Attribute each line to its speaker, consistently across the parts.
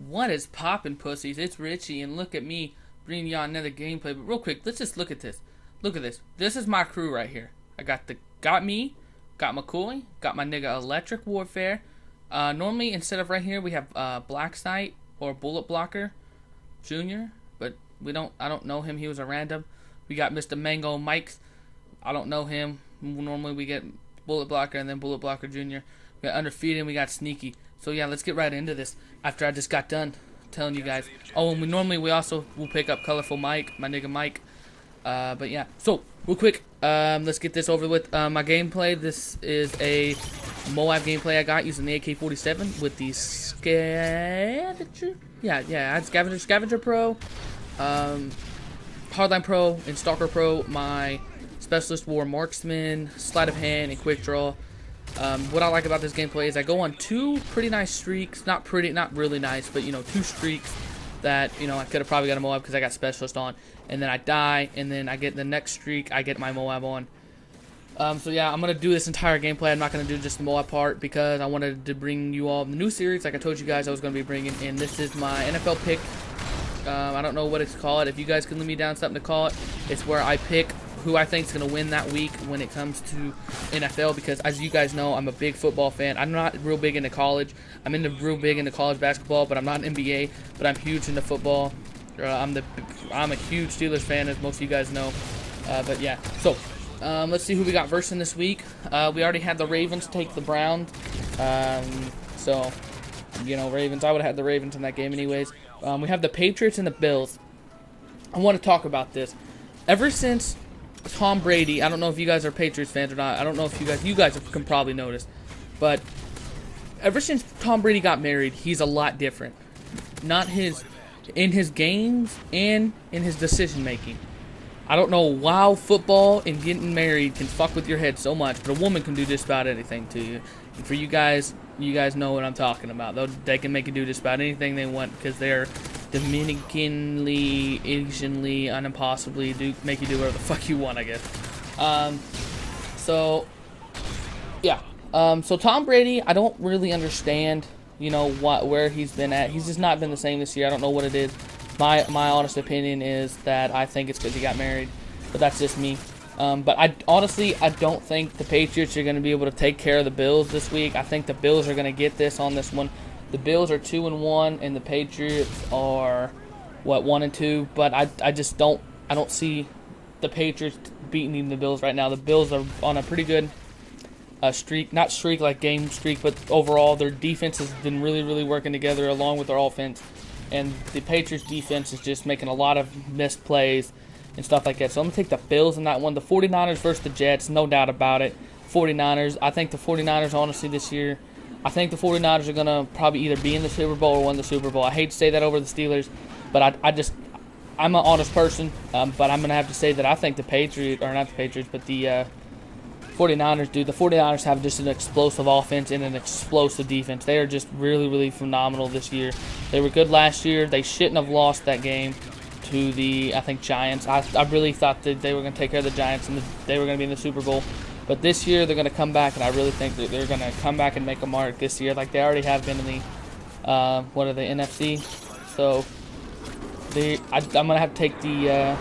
Speaker 1: What is poppin', pussies? It's Richie, and look at me bringing y'all another gameplay. But real quick, let's just look at this. Look at this. This is my crew right here. I got me, got McCoy, got my nigga Electric Warfare. Normally, instead of right here, we have Black Sight or Bullet Blocker Junior, but I don't know him. He was a random. We got Mr. Mango Mikes. I don't know him. Normally, we get Bullet Blocker and then Bullet Blocker Junior. We got Undefeated and we got Sneaky. So yeah, let's get right into this. After I just got done telling you guys. Oh, and we also will pick up Colorful Mike, my nigga Mike. But yeah, so real quick, let's get this over with. My gameplay. This is a MOAB gameplay I got using the Ak-47 with the Scavenger. Yeah, I had Scavenger Pro, Hardline Pro, and Stalker Pro. My Specialist wore Marksman, Sleight of Hand, and Quick Draw. What I like about this gameplay is I go on two pretty nice streaks. Not really nice, but two streaks that I could have probably got a MOAB because I got Specialist on, and then I die, and then I get the next streak, I get my MOAB on. So yeah, I'm gonna do this entire gameplay. I'm not gonna do just the MOAB part because I wanted to bring you all the new series, like I told you guys I was gonna be bringing. And this is my NFL pick. I don't know what it's called. If you guys can leave me down something to call it, it's where I pick who I think is going to win that week when it comes to NFL, because as you guys know, I'm a big football fan. I'm not real big into college. I'm real big into college basketball, but I'm not an NBA, but I'm huge into football. I'm a huge Steelers fan, as most of you guys know. But yeah, so let's see who we got versing this week. We already had the Ravens take the Browns. So, Ravens, I would have had the Ravens in that game anyways. We have the Patriots and the Bills. I want to talk about this. Ever since Tom Brady, I don't know if you guys are Patriots fans or not. I don't know if you guys can probably notice, but ever since Tom Brady got married, he's a lot different. In his games and in his decision making. I don't know why football and getting married can fuck with your head so much, but a woman can do just about anything to you. And for you guys know what I'm talking about. They can make you do just about anything they want because they're Dominicanly, Asianly, and impossibly make you do whatever the fuck you want, I guess. So Tom Brady, I don't really understand, where he's been at. He's just not been the same this year. I don't know what it is. My honest opinion is that I think it's because he got married, but that's just me. But I don't think the Patriots are going to be able to take care of the Bills this week. I think the Bills are going to get this on this one. The Bills are 2-1, and the Patriots are 1-2. But I don't see the Patriots beating even the Bills right now. The Bills are on a pretty good streak, not streak like game streak, but overall their defense has been really, really working together along with their offense. And the Patriots defense is just making a lot of missed plays and stuff like that. So I'm going to take the Bills in that one. The 49ers versus the Jets, no doubt about it. 49ers, I think the 49ers, honestly, this year, I think the 49ers are going to probably either be in the Super Bowl or win the Super Bowl. I hate to say that over the Steelers, but I'm an honest person, but I'm going to have to say that I think the 49ers, dude. The 49ers have just an explosive offense and an explosive defense. They are just really, really phenomenal this year. They were good last year. They shouldn't have lost that game to the, I think, Giants. I really thought that they were going to take care of the Giants and they were going to be in the Super Bowl. But this year they're going to come back, and I really think that they're going to come back and make a mark this year, like they already have been in the NFC. So I'm going to have to take the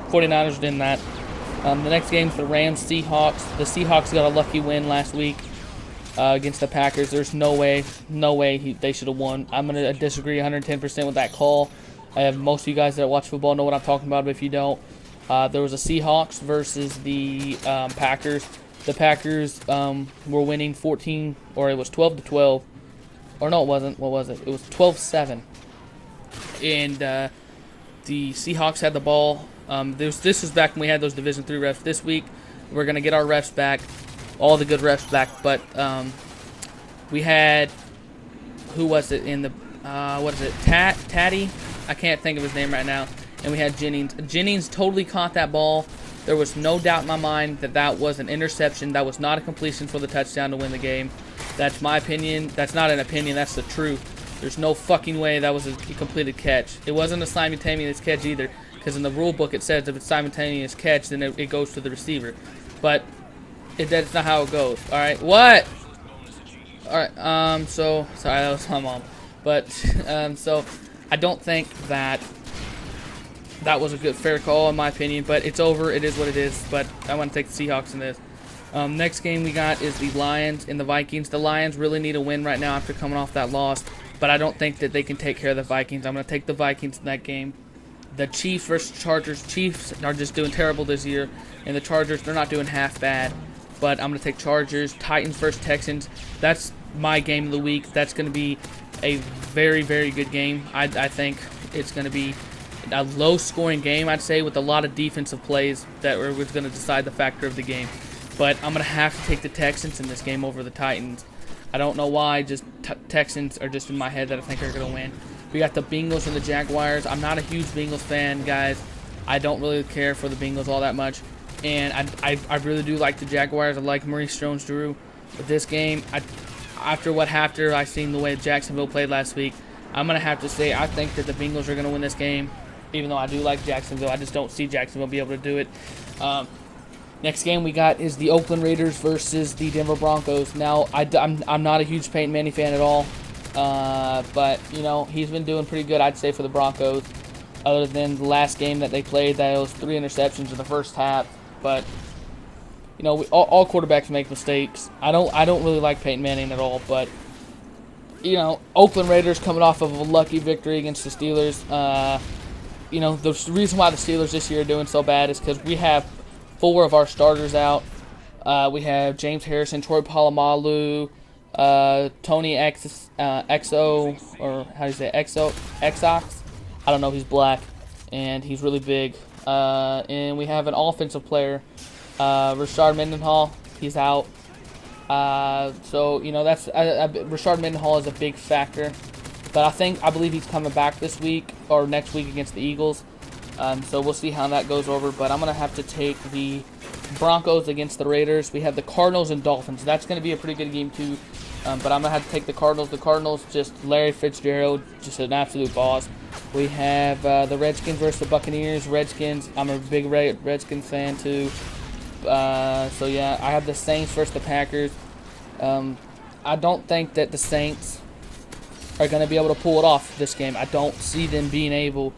Speaker 1: 49ers in that. The next game is the Rams-Seahawks. The Seahawks got a lucky win last week against the Packers. There's no way they should have won. I'm going to disagree 110% with that call. I have most of you guys that watch football know what I'm talking about, but if you don't, there was a Seahawks versus the Packers. The Packers were winning 14, or it was 12-12. Or no, it wasn't. What was it? It was 12-7. And the Seahawks had the ball. This was back when we had those Division III refs. This week, we're going to get our refs back, all the good refs back. But we had, who was it in the, what is it, Tatty? I can't think of his name right now. And we had Jennings. Jennings totally caught that ball. There was no doubt in my mind that that was an interception. That was not a completion for the touchdown to win the game. That's my opinion. That's not an opinion. That's the truth. There's no fucking way that was a completed catch. It wasn't a simultaneous catch either, because in the rule book it says if it's simultaneous catch, then it goes to the receiver. But that's not how it goes. All right, what? All right. So sorry, that was my mom. But so I don't think that was a good fair call in my opinion. But it's over. It is what it is. But I want to take the Seahawks in this. Next game we got is the Lions and the Vikings. The Lions really need a win right now after coming off that loss, but I don't think that they can take care of the Vikings. I'm going to take the Vikings in that game. The Chiefs versus Chargers. Chiefs are just doing terrible this year, and the Chargers, they're not doing half bad, but I'm going to take Chargers. Titans versus Texans. That's my game of the week. That's going to be a very, very good game. I think it's going to be a low-scoring game, I'd say, with a lot of defensive plays that are going to decide the factor of the game. But I'm going to have to take the Texans in this game over the Titans. I don't know why, just Texans are just in my head that I think are going to win. We got the Bengals and the Jaguars. I'm not a huge Bengals fan, guys. I don't really care for the Bengals all that much. And I really do like the Jaguars. I like Maurice Jones-Drew. But this game, after I seen the way Jacksonville played last week, I'm going to have to say I think that the Bengals are going to win this game. Even though I do like Jacksonville, I just don't see Jacksonville be able to do it. Next game we got is the Oakland Raiders versus the Denver Broncos. Now, I'm not a huge Peyton Manning fan at all, but, you know, he's been doing pretty good, I'd say, for the Broncos, other than the last game that they played. That was 3 interceptions in the first half. But, you know, all quarterbacks make mistakes. I don't really like Peyton Manning at all, but, you know, Oakland Raiders coming off of a lucky victory against the Steelers. You know, the reason why the Steelers this year are doing so bad is because we have 4 of our starters out. We have James Harrison, Troy Polamalu, Tony Exo, or how do you say it? Exox? I don't know. He's black, and he's really big. And we have an offensive player, Rashard Mendenhall. He's out. So, you know, that's Rashard Mendenhall is a big factor. But I believe he's coming back this week or next week against the Eagles. So we'll see how that goes over. But I'm going to have to take the Broncos against the Raiders. We have the Cardinals and Dolphins. That's going to be a pretty good game too. But I'm going to have to take the Cardinals. The Cardinals, just Larry Fitzgerald, just an absolute boss. We have the Redskins versus the Buccaneers. Redskins, I'm a big Redskins fan too. So yeah, I have the Saints versus the Packers. I don't think that the Saints are going to be able to pull it off this game. I don't see them being able.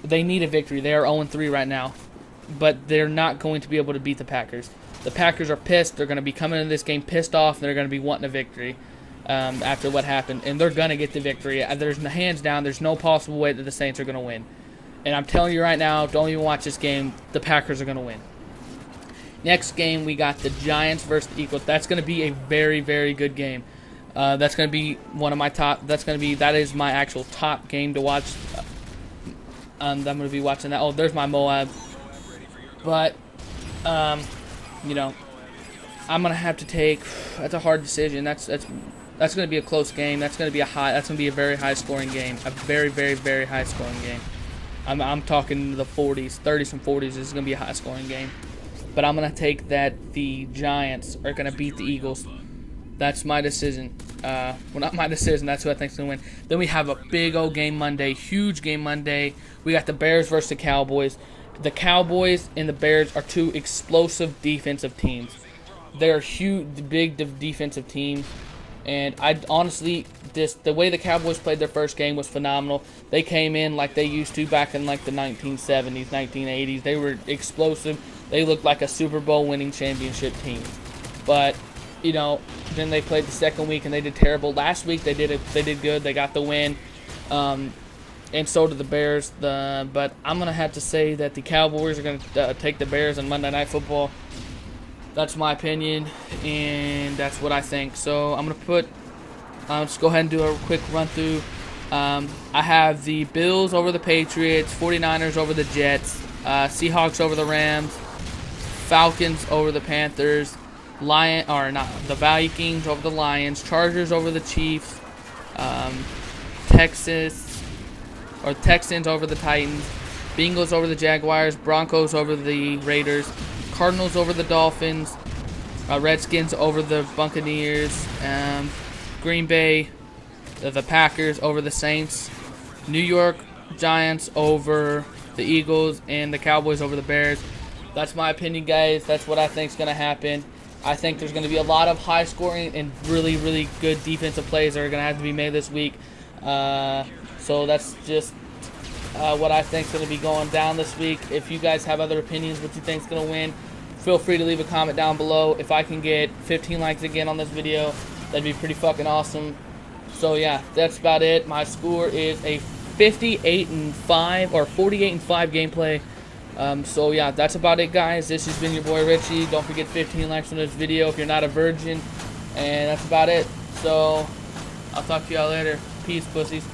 Speaker 1: They need a victory. They are 0-3 right now, but they're not going to be able to beat the Packers. The Packers are pissed. They're going to be coming into this game pissed off, and they're going to be wanting a victory after what happened, and they're going to get the victory. There's hands down. There's no possible way that the Saints are going to win. And I'm telling you right now, don't even watch this game. The Packers are going to win. Next game, we got the Giants versus the Eagles. That's going to be a very, very good game. That's going to be one of my top. That is my actual top game to watch. I'm going to be watching that. Oh, there's my MOAB. But, you know, I'm going to have to take. That's a hard decision. That's going to be a close game. That's going to be a very high scoring game. A very, very, very high scoring game. I'm talking the 40s, 30s and 40s. This is going to be a high scoring game. But I'm going to take that the Giants are going to beat the Eagles. That's my decision. Well, not my decision. That's who I think is going to win. Then we have a big old game Monday. Huge game Monday. We got the Bears versus the Cowboys. The Cowboys and the Bears are 2 explosive defensive teams. They're huge, big defensive teams. And I honestly, the way the Cowboys played their first game was phenomenal. They came in like they used to back in like the 1970s, 1980s. They were explosive. They looked like a Super Bowl winning championship team. But, you know, then they played the second week and they did terrible. Last week they did good. They got the win. And so did the Bears. But I'm going to have to say that the Cowboys are going to take the Bears on Monday Night Football. That's my opinion, and that's what I think. So I'm going to put, let's go ahead and do a quick run through. I have the Bills over the Patriots, 49ers over the Jets, Seahawks over the Rams, Falcons over the Panthers, the Vikings over the Lions, Chargers over the Chiefs, Texans over the Titans, Bengals over the Jaguars, Broncos over the Raiders, Cardinals over the Dolphins, Redskins over the Buccaneers, Green Bay, the Packers over the Saints, New York Giants over the Eagles, and the Cowboys over the Bears. That's my opinion, guys. That's what I think is going to happen. I think there's going to be a lot of high-scoring and really, really good defensive plays that are going to have to be made this week. So that's just what I think is going to be going down this week. If you guys have other opinions, what you think is going to win, feel free to leave a comment down below. If I can get 15 likes again on this video, that'd be pretty fucking awesome. So yeah, that's about it. My score is a 58-5 or 48-5 gameplay. So yeah, that's about it, guys. This has been your boy Richie. Don't forget 15 likes on this video if you're not a virgin. And that's about it. So I'll talk to y'all later. Peace, pussies.